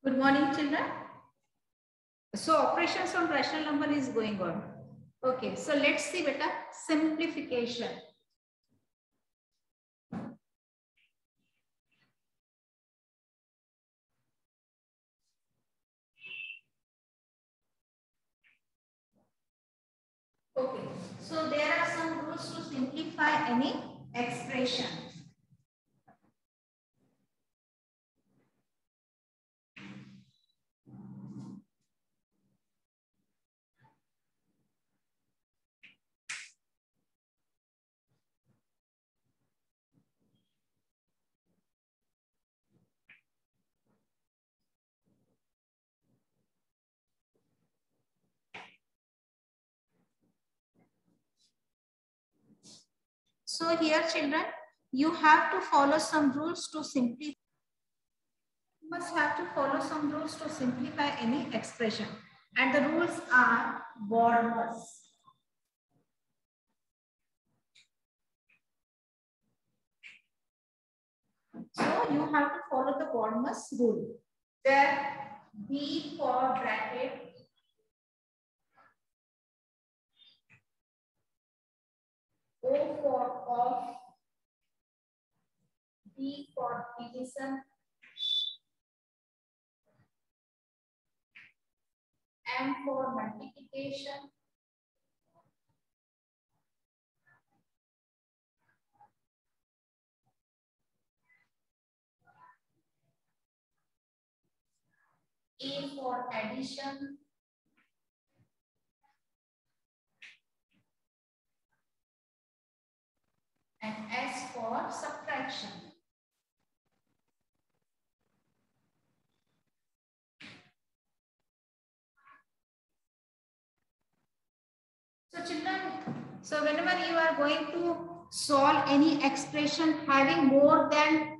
Good morning, children. So operations on rational number is going on. Okay, so let's see beta simplification. Okay, so there are some rules to simplify any expression. So here, children, you have to follow some rules to simplify. You must have to follow some rules to simplify any expression, and the rules are BODMAS. So you have to follow the BODMAS rule. Where B for bracket, O for off, D for division, M for multiplication, A for addition, and S for subtraction. So children, so whenever you are going to solve any expression having more than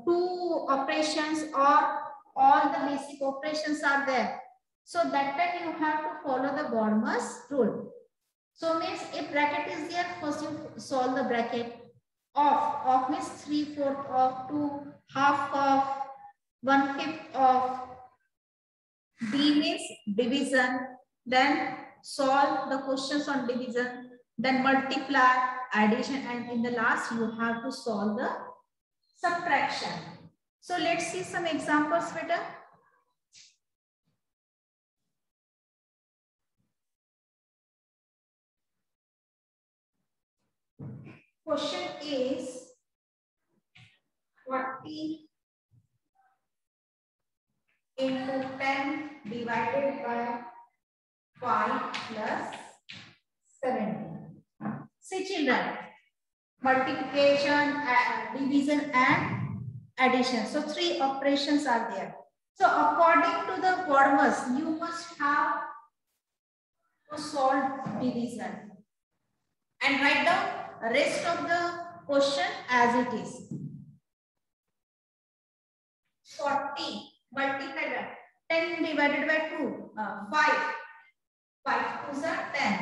two operations or all the basic operations are there, so that time you have to follow the BODMAS rule. So means if bracket is there, first you solve the bracket. Off means 3/4 of, 2 half of, 1/5 of. D means division. Then solve the questions on division. Then multiply, addition, and in the last you have to solve the subtraction. So let's see some examples better. Question is 40 into 10 divided by 5 plus 70. See children, multiplication, division and addition. So three operations are there. So according to the BODMAS, you must have to solve division and write down rest of the question as it is. 40 multiplied by 10 divided by 2, 5. 5 2s are 10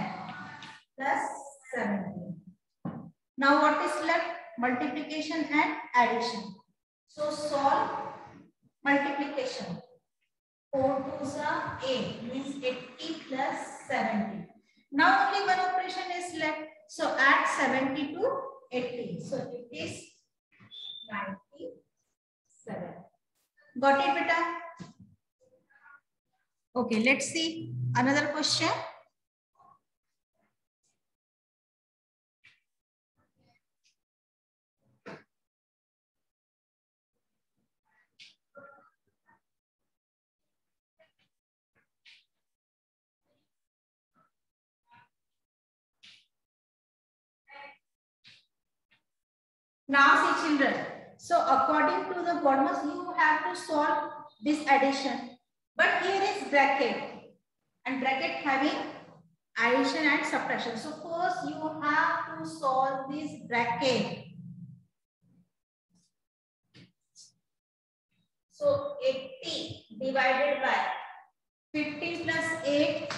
plus 17. Now what is left? Multiplication and addition. So solve multiplication. 4 2s are 8 means 80 plus 70. Now only one operation is left. So add 70 to 80. So it is 97. Got it, beta? Okay, let's see another question. Now see children. So according to the BODMAS, you have to solve this addition. But here is bracket. And bracket having addition and subtraction. So first you have to solve this bracket. So 80 divided by 15 plus 8,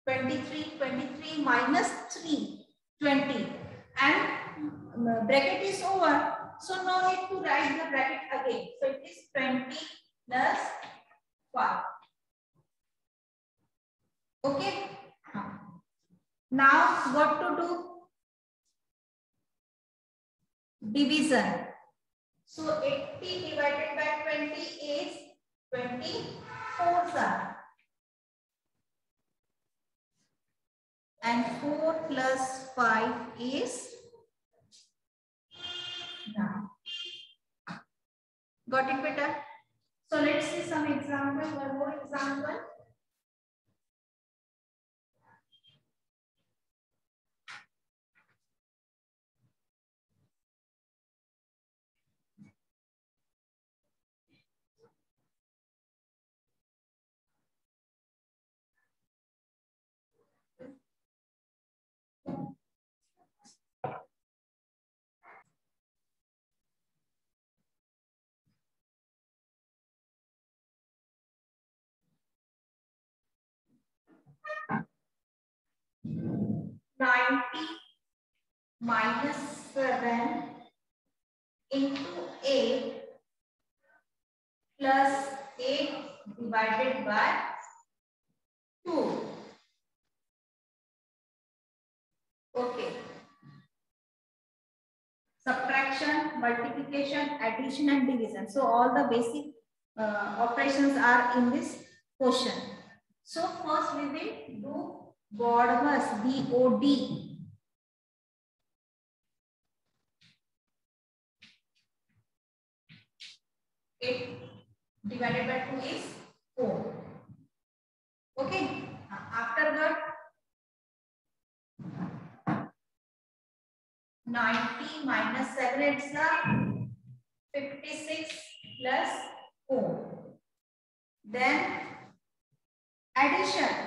23, 23 minus 3, 20. And bracket is over. So no need to write the bracket again. So it is 20 plus 5. Okay. Now what to do? Division. So 80 divided by 20 is 24, sir. And 4 plus 5 is 9. Got it, beta? So let's see some example. One more example. -7 into 8 plus 8 divided by 2. Okay. Subtraction, multiplication, addition and division. So all the basic operations are in this question. So first we will do BODMAS, BOD. 8 divided by 2 is 4. Okay. After that, 90 minus 7, it's 56 plus 4. Then addition.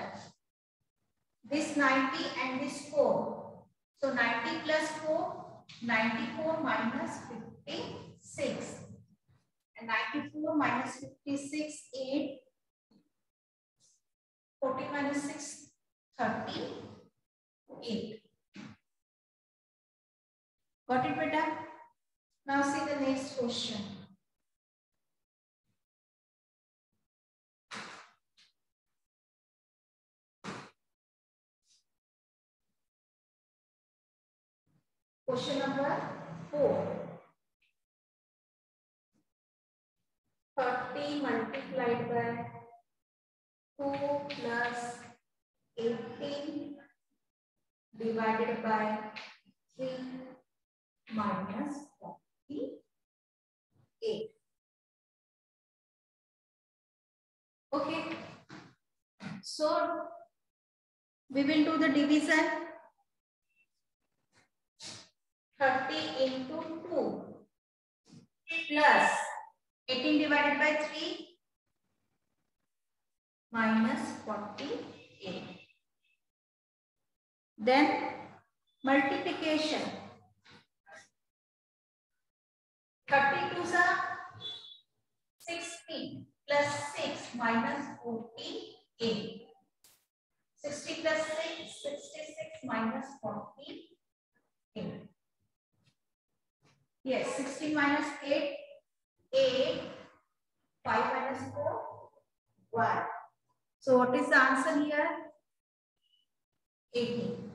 This 90 and this 4. So 90 plus 4, 94 minus 56. And 94 minus 56, 8. 40 minus 6, 38. Got it, beta? Now see the next question. Question number 4. 30 multiplied by 2 plus 18 divided by 3 minus 48. Okay. So we will do the division. 30 into 2 plus 18 divided by 3 minus 48. Then multiplication. 32 is 60 plus 6 minus 48. 60 plus 6, 66 minus 48. Yes, 16 minus 8, 8, 5 minus 4, 1. So what is the answer here? 18.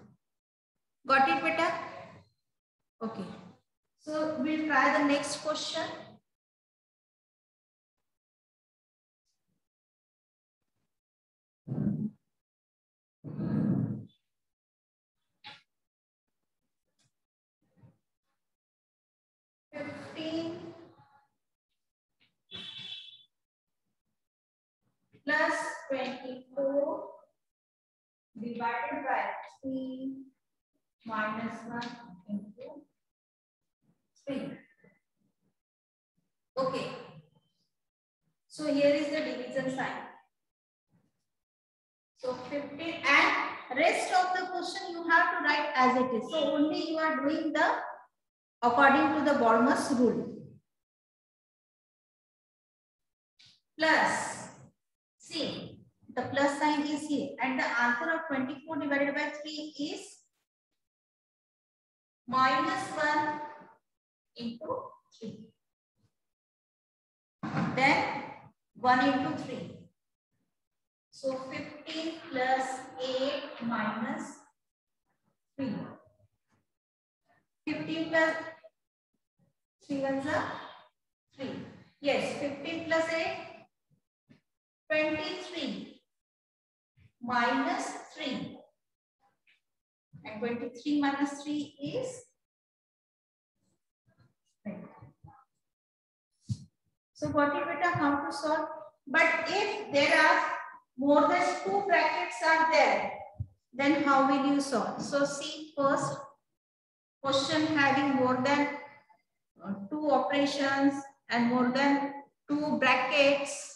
Got it, beta? Okay. So we'll try the next question. Plus 24 divided by 3 minus 1 into 3. Okay. So here is the division sign. So 15 and rest of the question you have to write as it is. So only you are doing the according to the BODMAS rule. Plus, see, the plus sign is here and the answer of 24 divided by 3 is minus 1 into 3. Then 1 into 3. So 15 plus 8 minus 3. 15 plus 3 ones are 3. Yes, 15 plus 8, 23 minus 3. And 23 minus 3 is 20. So got it, beta, how to solve? But if there are more than 2 brackets are there, then how will you solve? So see first question having more than 2 operations and more than 2 brackets.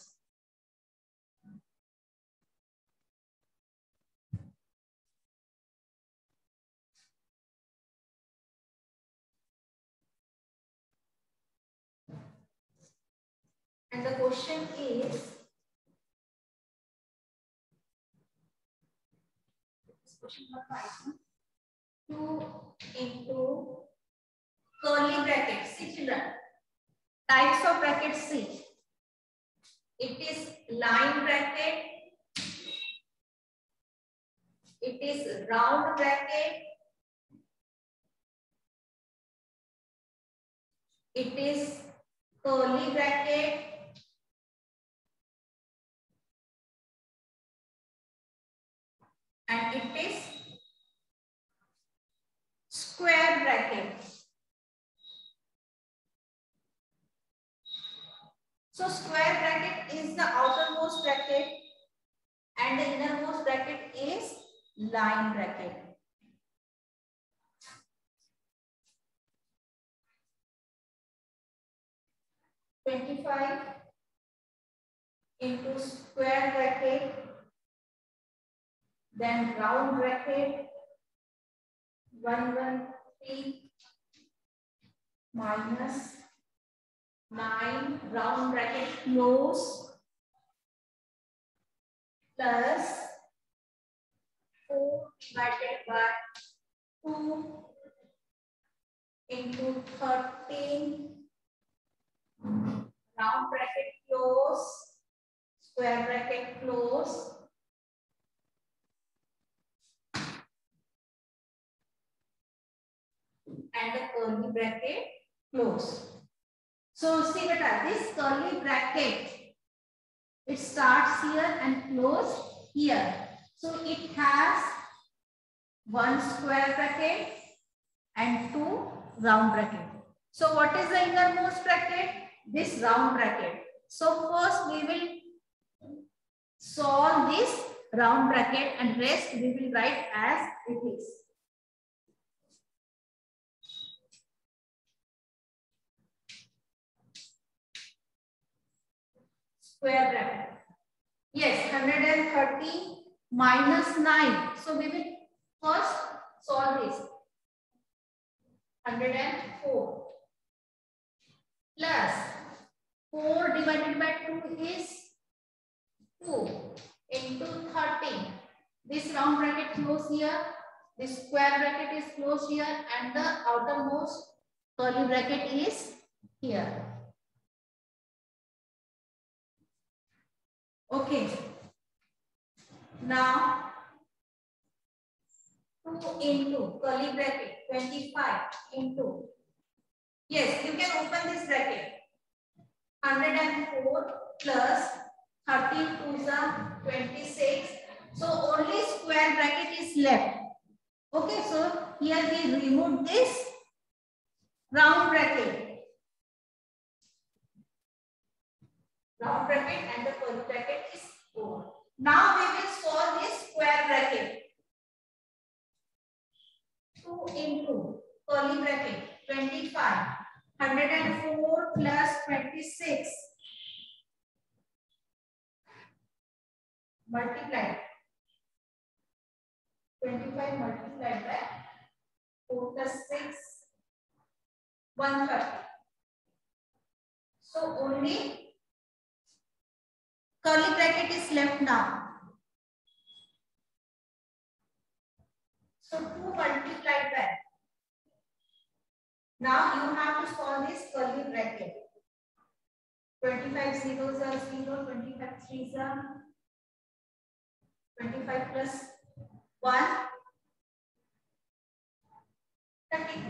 And the question is, question number 5, 2 into curly brackets. See children, types of brackets, see. It is line bracket, it is round bracket, it is curly bracket, and it is square bracket. So square bracket is the outermost bracket and the innermost bracket is line bracket. (25) into square bracket, then round bracket, 113 minus 9 round bracket close plus 4 divided by 2 into 13 round bracket close, square bracket close, and the curly bracket close. So see beta, this curly bracket, it starts here and close here. So it has 1 square bracket and 2 round bracket. So what is the innermost bracket? This round bracket. So first we will solve this round bracket and rest we will write as it is. Square bracket. Yes, 130 minus 9. So we will first solve this. 104 plus 4 divided by 2 is 2 into 13. This round bracket close here, this square bracket is closed here, and the outermost curly bracket is here. Okay. Now 2 into curly bracket 25 into, yes, you can open this bracket, 104 plus 13 2s are 26. So only square bracket is left. Okay, so here we remove this round bracket. Round bracket and the curly bracket is over. Now we will solve this square bracket. 2 into curly bracket 25, 104 plus 26 multiplied 25 multiplied by 4 plus 6 130. So only curly bracket is left now. So 2 multiplied by Now you have to solve this curly bracket. 25 zeros are 0, 25 threes are 25 plus 1, 32.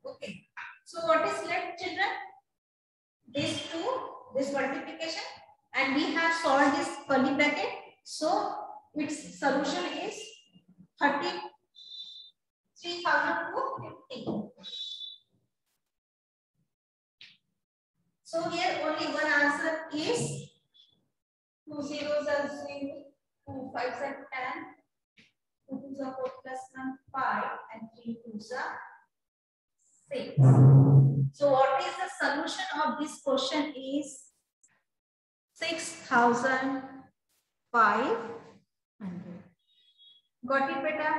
Okay. So what is left, children? This 2, this multiplication, and we have solved this curly bracket. So its solution is 33,250. So here only one answer is 2 zeros are 0, 2 5s are 10, 2 2s are 4 plus 1 5, and 3 2s are 6. So what is the solution of this question is 6,500. Got it, beta?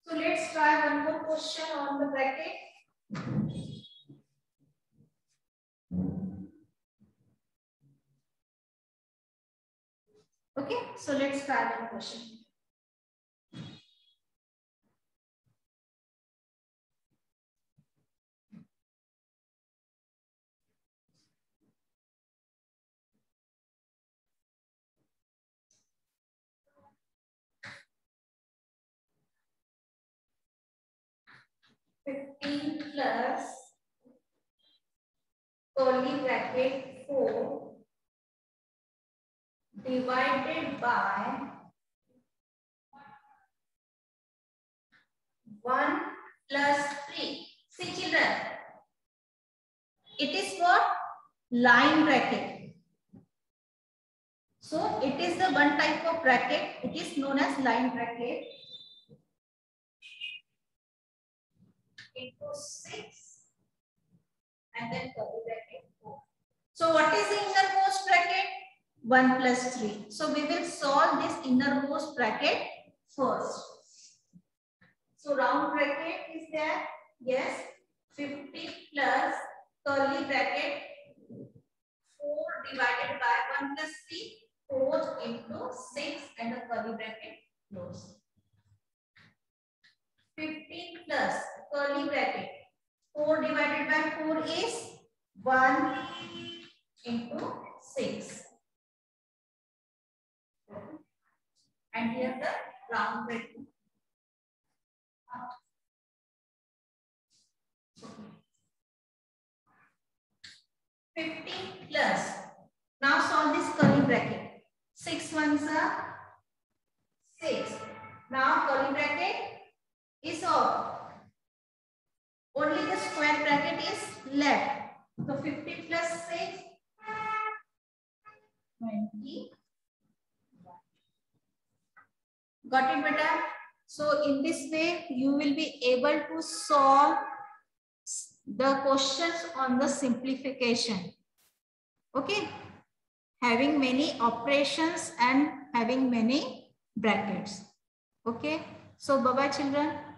So let's try one more question on the bracket. Okay, so let's try one question. Plus curly bracket 4 divided by 1 plus 3. See children, it is what? Line bracket. So it is the one type of bracket. It is known as line bracket. Into 6 and then curly bracket 4. So what is the innermost bracket? 1 plus 3. So we will solve this innermost bracket first. So round bracket is there? Yes. 50 plus curly bracket 4 divided by 1 plus 3. 4 into 6 and the curly bracket close. 15 plus curly bracket 4 divided by 4 is 1 into 6. And here the round bracket. 15 plus. Now solve this curly bracket. 6 ones are 6. Now curly bracket is off. Only the square bracket is left. So 50 plus 6, 20. Got it, beta? So in this way, you will be able to solve the questions on the simplification. Okay, having many operations and having many brackets. Okay, so bye bye children.